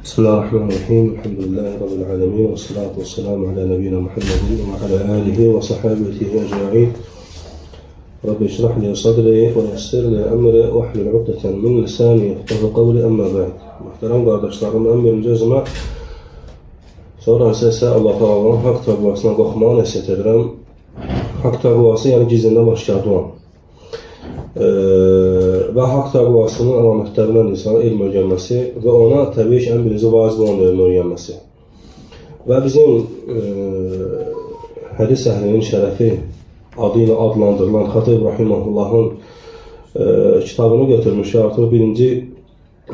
Bismillahirrahmanirrahim. Elhamdülillahi Rabbil alemin. Ve salatu ve selamu ala nebiyyina Muhammedin ve ala alihi ve sahabetihi ecma'in. Rabbi şrah li sadri ve yessir li emri ve hlul ukdeten min lisani yefqahu qawli amma ba'd. Muhterem qardaşlarım, ən birinci özümə sonra isə Allah Taala'nın haqq təqvasına qorxmağı nəsihət edirəm. Haqq təqvası, yəni gizlində başladı olan. Və haqq təqvasının əlamətlərindən insana elm öyrənməsi və ona təbii ki, ən birinci vacib olan elm öyrənməsi. Və bizim hədis əhlinin şərəfi adı ilə adlandırılan Xatib Rahimahullahın kitabını götürmüş. Artıq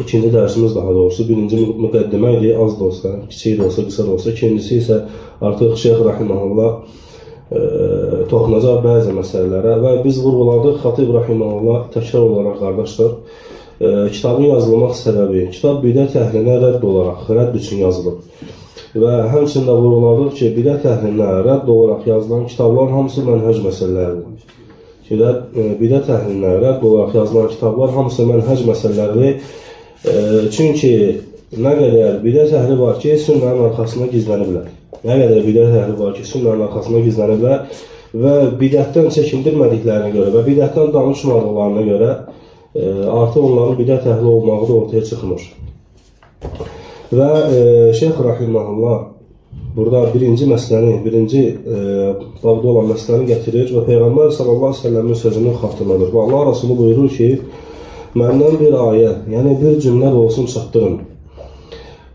ikinci dərsimiz daha doğrusu, birinci müqəddimə idi, az da olsa, kiçik də olsa, qısa da olsa. İkincisi isə artıq Şeyx Rahimahullah toxunacaq bəzi məsələlərə və biz vurğuladıq. Xatib Rahimahullah təkrar olaraq qardaşlar, kitabın yazılmaq səbəbi, kitab bidət əhlinə rədd olaraq, rədd üçün yazılıb. Və həmçində vurğuladıq ki, bidət əhlinə rədd olaraq yazılan kitablar hamısı mənhəc məsələləridir. Bidət əhlinə rədd olaraq yazılan kitablar hamısı mənhəc məsələləridir. Çünki nə qədər bidət əhli var ki, sünnənin arxasında gizləniblər. Nə qədər bidət əhli var ki, sünnənin arxasında gizləniblər və bidətdən çəkindirmədiklərinə görə və bidətdən danışmadıqlarına görə artıq onların bidət əhli olmağı da ortaya çıxmır. Və Şeyx Rahimahullah burada birinci babda olan məsələni gətirir və Peyğəmbər sallallahu aleyhi ve sellemin sözünü xatırladır. Və Allah Resulü buyurur ki, məndən bir ayə, yəni bir cümlə də olsun çatdırın.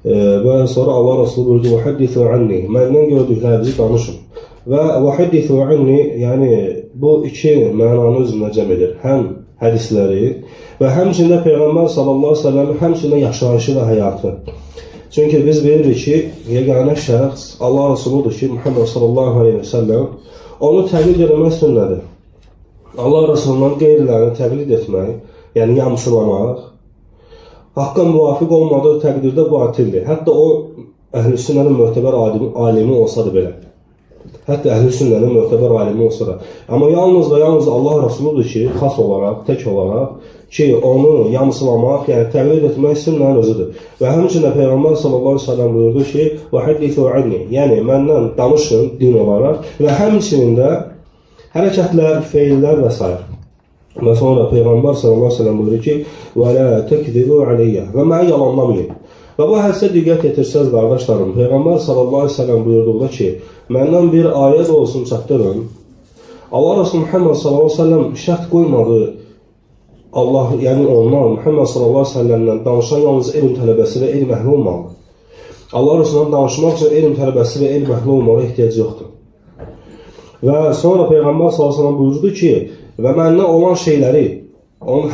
Və sonra Allah Resulü buyurdu, وَحَدِّثُوا عَنِّي, məndən gördüklərinizi danışın. Və وَحَدِّثُوا عَنِّي, yəni bu iki mənanı özündə cəm edir. Həm hədisləri və həmçində Peyğəmbər sallallahu aleyhi ve sellem həmçində yaşayışı və həyatı. Çünki biz bilirik ki, yeganə şəxs Allah Resuludur ki, Muhammed sallallahu aleyhi ve sellem, onu təqlid etmək sünnədir. Allah Resulundan qeyrilərini təqlid etmək, yəni yamsılamaq, haqqa müvafiq olmadığı təqdirdə batildir. Hətta o əhl-i sünnənin möhtəbər alimi olsa da belə. Hətta əhl-i sünnənin möhtəbər alimi olsa da. Amma yalnız və yalnız Allah Resuludur ki, xas olaraq, tək olaraq ki, onu yamsılamaq, yəni təqlid etmək sünnənin özüdür. Və həmçində Peyğəmbər sallallahu aleyhi ve sellem buyurdu ki, وَحَدِّثُوا عَنِّي, yəni məndən danışın din olaraq və həmçində hərəkətlər, feillər və s. Və sonra Peyğəmbər sallallahu aleyhi ve sellem buyurur ki, وَلَا تَكْذِبُوا عَلَيَّ, və mənə yalanlamayın. Və bu hədisə diqqət etirsəz, qardaşlarım, Peyğəmbər sallallahu aleyhi ve sellem buyurduqda ki, məndən bir ayə də olsun çatdırın. Allah Resulü Muhammed sallallahu aleyhi ve sellem şərt qoymadı. Allah, yəni ondan, Muhammed sallallahu aleyhi ve sellemdən danışan yalnız elm tələbəsi və elm əhli olmalıdır. Allah Resulü'ndən danışmaq üçün elm tələbəsi və elm əhli olmağa ehtiyac yoxdur. Və sonra Peyğəmbər sallallahu aleyhi ve sellem buyurdu ki, və məndən olan şeyləri, onun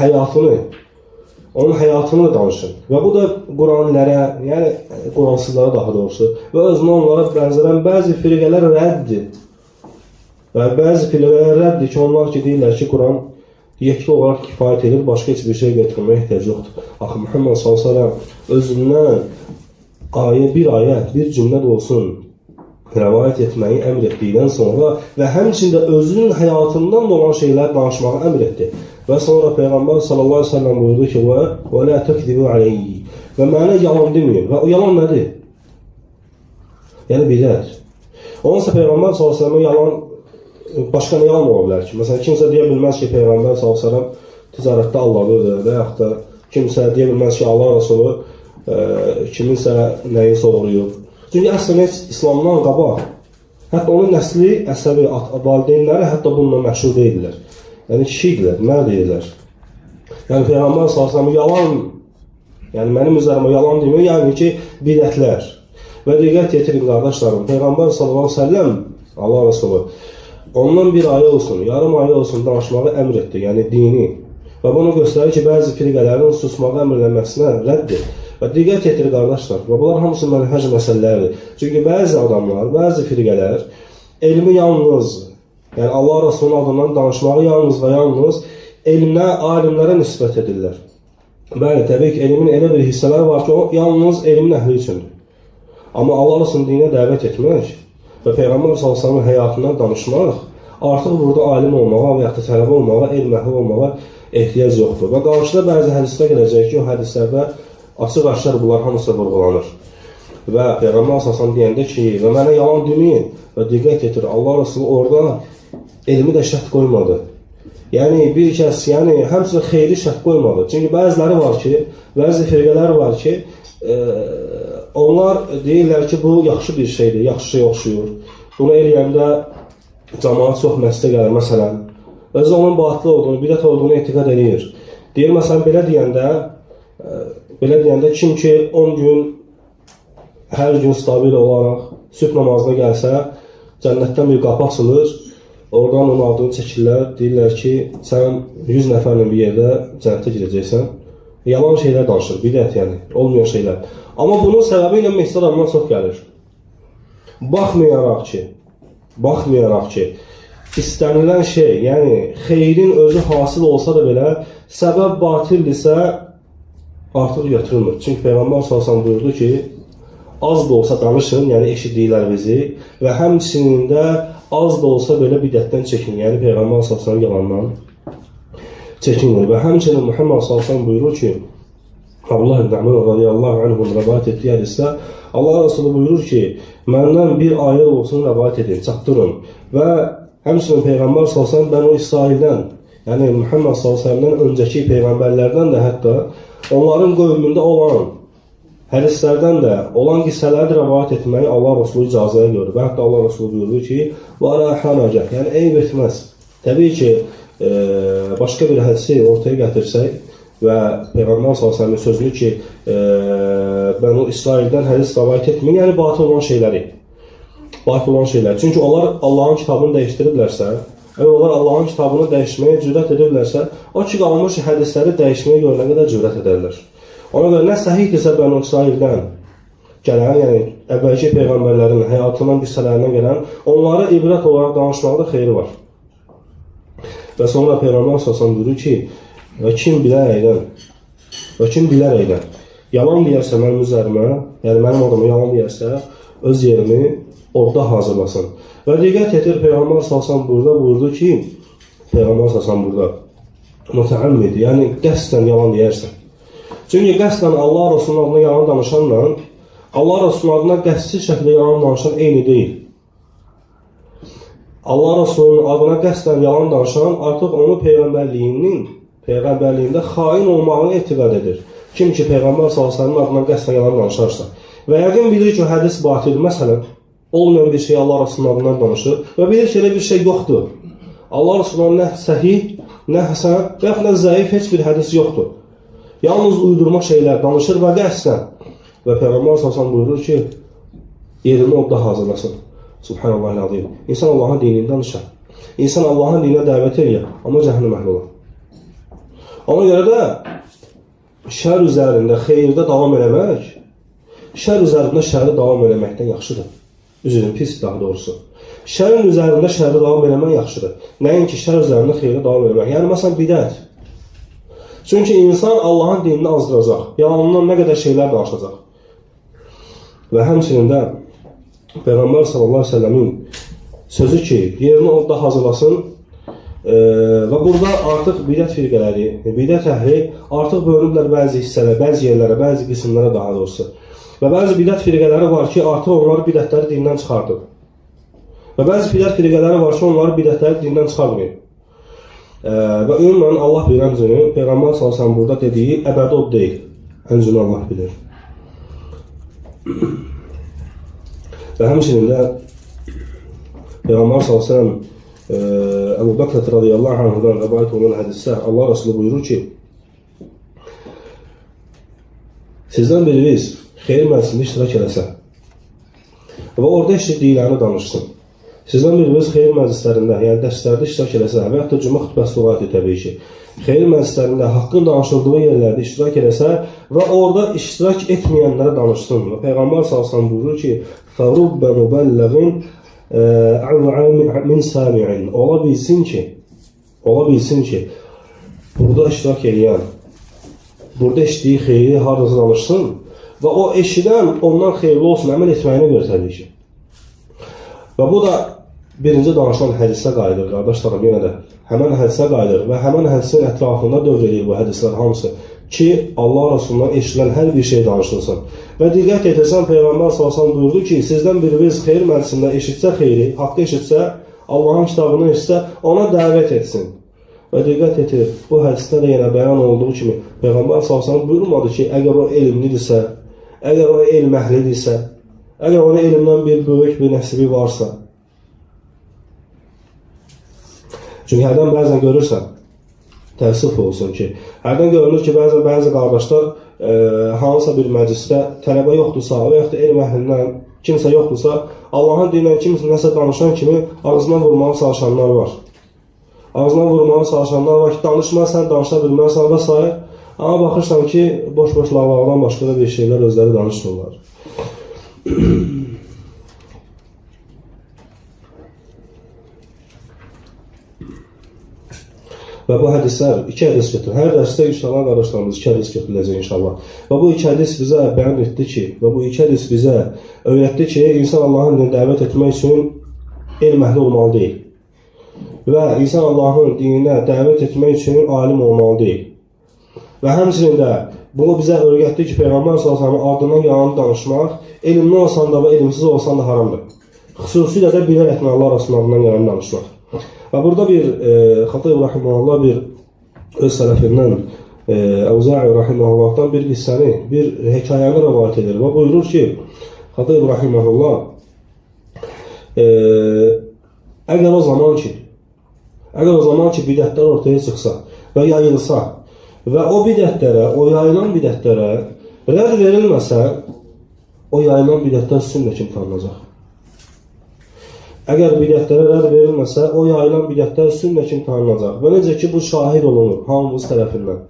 həyatını danışın. Və bu da Quranlərə, yəni Quransızlara daha doğrusu, və özünə onlara bənzərən bəzi firqələr rəddir. Və bəzi firqələr rəddir ki, onlar ki, deyirlər ki, Quran yekli olaraq kifayət edir, başqa heç bir şey getirməyə ehtiyac yoxdur. Axı, Muhammed sallallahu aleyhi ve sellem özündən bir ayə, bir cümlə də olsun rəvayət etməyi əmr etdikdən sonra və həmçində özünün həyatından olan şeylər danışmağı əmr etdi. Və sonra Peyğəmbər sallallahu aleyhi ve sellem buyurdu ki, وَلَا تَكْذِبُوا عَلَيِّ, və mənə yalan deməyin. Və o yalan nədir? Yəni bidət. Onunsa Peyğəmbər sallallahu aleyhi ve sellem yalan, başqa nə yalan ola bilər ki? Məsələn, kimsə deyə bilməz ki, Peyğəmbər sallallahu aleyhi ve sellem ticarətdə Allah'ıdır və yaxud da kimsə deyə bilməz ki, Allah Resulü kiminsə nəyi soğuruyub. Çünki əslində İslamdan qabaq, hətta onun nəsli, əsəbi, valideynləri hətta bununla məşhur deyirlər. Yəni kişi idilər, mərd deyirlər. Yəni Peyğəmbər sallallahu yalan, yəni mənim üzərimə yalan demək, yəni ki, bidətlər. Və diqqət yetirin qardaşlarım, Peyğəmbər sallallahu aleyhi ve sellem, Allah Resulü, ondan bir ayə olsun, yarım ayə olsun danışmağı əmr etdi, yəni dini. Və bunu göstərir ki, bəzi firqələrin susmağı əmrlənməsinə rəddir. Və diqqət yetirir qardaşlar, və bunlar hamısı mənhəc məsələləridir. Çünki bəzi adamlar, bəzi firqələr elmi yalnız, yəni Allah Resulü'nün adından danışmağı yalnız və yalnız elmə, alimlərə nisbət edirlər. Bəli, təbii ki, elmin elə bir hissələr var ki, o yalnız elmin əhli üçündür. Amma Allah Resulü'nün dinə dəvət etmək və Peyğəmbər sallallahu aleyhi ve sellemin həyatından danışmaq artıq burada alim olmağa və yaxud da tələbə olmağa, elm əhli olmağa ehtiyac yoxdur. Və qarşıda bəzi hədislər gələcək ki, o hədislərdə Açıq-aşkar bunlar hamısı vurğulanır. Və Peyğəmbər sallallahu deyəndə ki, və mənə yalan deməyin və diqqət yetir, Allah Resulü orada elmi də şərt qoymadı. Yəni bir kəs, həmçinin xeyri şərt qoymadı. Çünki bəziləri var ki, bəzi firqələr var ki, onlar deyirlər ki, bu yaxşı bir şeydir, yaxşı şey oxşuyur. Bunu eləyəndə cəmaat çox məsələ gəlir, məsələn. Özü onun batıl olduğunu, bidət olduğunu etiqad edir. Deyir, məsələn, belə deyəndə kim ki 10 gün, hər gün stabil olaraq sübh namazına gəlsə, cənnətdən bir qapı açılır, oradan onun adını çəkirlər, deyirlər ki, sən 100 nəfərlə bir yerdə cənnətə girəcəksən. Yalan şeylər danışır, bidət yəni, olmayan şeylər. Amma bunun səbəbi ilə məsələ adamdan çox gəlir. Baxmayaraq ki, istənilən şey, yəni xeyrin özü hasil olsa da belə, səbəb batildirsə, artıq götürülmür. Çünki Peyğəmbər sallallahu buyurdu ki, az da olsa danışın, yəni eşitdiklərinizi və həmçinin də az da olsa belə bidətdən çəkin, yəni Peyğəmbər sallallahu yalandan çəkinir. Və həmçinin Muhammed sallallahu buyurur ki, Allah ibn Əmr radiyallahu anhum rəvayət etdiyi hədisdə Allah Resulü buyurur ki, məndən bir ayət olsun rəvayət edin, çatdırın. Və həmçinin Peyğəmbər sallallahu Bənu İsraildən, yəni Muhammed sallallahu öncəki peyğəmbərlərdən də hətta onların qövmündə olan hədislərdən də olan qissələri rəvayət etməyi Allah Resulü icazəyə görür. Və hətta Allah Resulü buyurur ki, وَلَا حَنَجَ yəni eyb etməz. Təbii ki, başqa bir hədisi ortaya gətirsək və Peyğəmbər sallallahu sözünü ki, Bənu İsraildən hədis rəvayət etməyin, yəni batıl olan şeyləri. Çünki onlar Allahın kitabını dəyişdiriblərsə, əgər onlar Allahın kitabını dəyişməyə cürət edirlərsə, o ki, qalmış hədisləri dəyişməyə görə nə qədər cürət edərlər. Ona görə nə səhihdirsə Bənu İsraildən gələn, yəni əvvəlki peyğəmbərlərin həyatından, qissələrindən gələn, onları ibrət olaraq danışmaqda xeyri var. Və sonra Peyğəmbər sallallahu buyurur ki, və kim bilərəkdən yalan deyərsə mənim üzərimə, yəni mənim adamı yalan deyərsə, öz yerimi orada hazırlasın. Və diqqət edir, Peyğəmbər sallallahu buyurdu ki, Peyğəmbər sallallahu burada mütəəmmid, yəni qəsdən yalan deyərsən. Çünki qəsdən Allah Resulü'nün adına yalan danışanla Allah Resulü'nün adına qəsdsiz şəkildə yalan danışan eyni deyil. Allah Resulü'nün adına qəsdən yalan danışan artıq onu peyğəmbərliyində xain olmağını etiqad edir. Kim ki Peyğəmbər sallallahu adına qəsdən yalan danışarsa və yəqin bilir ki, hədis batildir, məsələn, olmayan bir şey Allah Resulü'nün adından danışır və bilir ki, elə bir şey yoxdur. Allah Resulü'nün nə səhih, nə həsən və yaxud da zəif heç bir hədis yoxdur. Yalnız uydurma şeylər danışır və qəsdən. Və Peyğəmbər sallallahu buyurur ki, yerini orada hazırlasın. Subhanallahil-azim. İnsan Allahın dinini danışar. İnsan Allahın dininə dəvət edir, amma cəhənnəm əhli olar. Ona görə də şər üzərində xeyirdə davam eləmək, şər üzərində şərdə davam eləməkdən yaxşıdır. Üzrün pis daha doğrusu. Şərin üzərində şərdə davam eləmək yaxşıdır. Nəinki şər üzərində xeyirdə davam eləmək. Yəni məsələn bidət. Çünki insan Allahın dinini azdıracaq, yalanından nə qədər şeylər danışacaq. Və həmçinin də Peyğəmbər sallallahu aleyhi ve sellemin sözü ki, yerini orada hazırlasın və burada artıq bidət firqələri, bidət əhli artıq bölünüblər bəzi hissələrə, bəzi yerlərə, bəzi qismlərə daha doğrusu. Və bəzi bidət firqələri var ki, artıq onları bidətləri dindən çıxardıb. Və bəzi bidət firqələri var ki, onları bidətləri dindən çıxarmayıb. Və ümumən Allah bilir həmçinin, Peyğəmbər sallallahu burada dediyi əbədi od deyil. Həmçinin Allah bilir. Və həmçinin də Peyğəmbər sallallahu Əbu Bakr radiyallahu anhudan rəvayət olunan hədisdə Allah Resulü buyurur ki, sizdən biriniz xeyir məclisində iştirak eləsə və orada eşitdiklərini danışsın. Sizdən biriniz xeyir məclislərində, yəni dərslərdə iştirak eləsə və yaxud da cümə xütbəsi olaraq təbii ki, xeyir məclislərində haqqın danışıldığı yerlərdə iştirak eləsə və orada iştirak etməyənlərə danışsın. Və Peyğəmbər sallallahu buyurur ki, فَرُبَّ مُبَلَّغٍ min sami'in. Ola bilsin ki, burada iştirak edən, burada eşitdiyi xeyri harada danışsın və o eşidən ondan xeyirli olsun, əməl etməyinə görə təbii ki. Və bu da birinci danışılan hədisə qayıdır, qardaşlarım, yenə də. Həmən hədisə qayıdır və həmən hədisin ətrafında dövr edir bu hədislər hamısı. ki, Allah Rasulundan eşitilən hər bir şey danışılsın. Və diqqət etirsən, Peyğəmbər sallallahu buyurdu ki, sizdən biriniz xeyir məclisində eşitsə xeyri, haqqı eşitsə, Allahın kitabını eşitsə, ona dəvət etsin. Və diqqət etir, bu hədisdə də yenə bəyan olduğu kimi, Peyğəmbər sallallahu buyurmadı ki, əgər o elmlidirsə, əgər o elm əhlidirsə, əgər ona elmdən bir böyük bir nəsibi varsa. Çünki hərdən bəzən görürsən, təəssüf olsun ki, hərdən görünür ki, bəzi qardaşlar hansısa bir məclisdə tələbə yoxdursa və yaxud da elm əhlindən kimsə yoxdursa, Allahın dinindən kimsə nəsə danışan kimi ağzından vurmağa çalışanlar var. Ağzından vurmağa çalışanlar var ki, danışma, sən danışa bilmərsən və s. Amma baxırsan ki, boş-boş lavlardan başqa da bir şeylər özləri danışmırlar. Və bu hədislər, 2 hədis götürür. Hər dərsdə inşallah qardaşlarımız 2 hədis götürüləcək inşallah. Və bu 2 hədis bizə bəyan etdi ki, və bu 2 hədis bizə öyrətdi ki, insan Allahın dinini dəvət etmək üçün elm əhli olmalı deyil. Və insan Allahın dininə dəvət etmək üçün alim olmalı deyil. Və həmçinin də bunu bizə öyrətdi ki, Peyğəmbər sallallahu ardından yalan danışmaq, elmli olsan da və elmsiz olsan da haramdır. Xüsusilə də bilərək Allah Rasulundan yalan danışmaq. Və burada bir Xatib Rahiməhullah bir öz sələfindən Əvza'i Rahiməhullahdan bir hissəni, bir hekayəni rəvayət edir və buyurur ki, Xatib Rahiməhullah əgər o zaman ki bidətlər ortaya çıxsa və yayılsa və o bidətlərə, o yayılan bidətlərə rədd verilməsə, o yayılan bidətlər sünnə kimi tanınacaq. Əgər bidətlərə rədd verilməsə, o yayılan bidətlər sünnə kimi tanınacaq. Və necə ki, bu şahid olunur hamımız tərəfindən.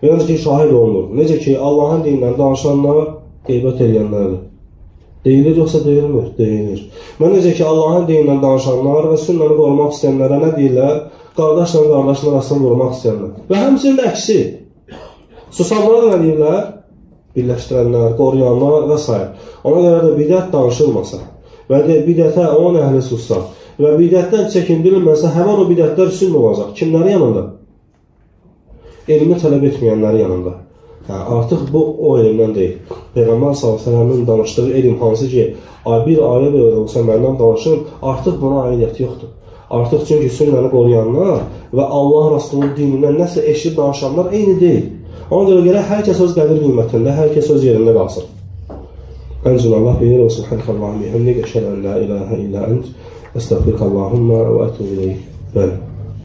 Və necə ki, şahid olunur. Necə ki, Allahın dinindən danışanlar qeybət edənlərdir. Deyilir yoxsa deyilmir? Deyilir. Və necə ki, Allahın dinindən danışanlar və sünnəni qorumaq istəyənlərə nə deyirlər? Qardaşla qardaşın arasını qorumaq istəyənlər. Və həmçinin də əksi. Susanlara nə deyirlər? Birləşdirənlər, qoruyanlar və s. Ona görə də bidət danışılmasa və bidətə onun əhli sussa və bidətdən çəkindirilməsə, həmən o bidətlər sünnə olacaq. Kimləri yanında? Elmi tələb etməyənləri yanında. Artıq bu o elmdən deyil. Peyğəmbər s.ə.v-in danışdığı elm hansı ki, bir ayə belə olsa məndən danışın, artıq buna aidiyyəti yoxdur. Artıq çünki sünnəni qoruyanlar və Allah Rasulunun dinindən nəsə eşit danışanlar eyni deyil. Ona görə hər kəs öz qədir qiymətində, hər kəs öz yerində qalsın. أنزل الله بيننا وسبحانك اللهم وبحمدك أشهد أن لا إله إلا أنت أستغفرك اللهم وأتوب إليك.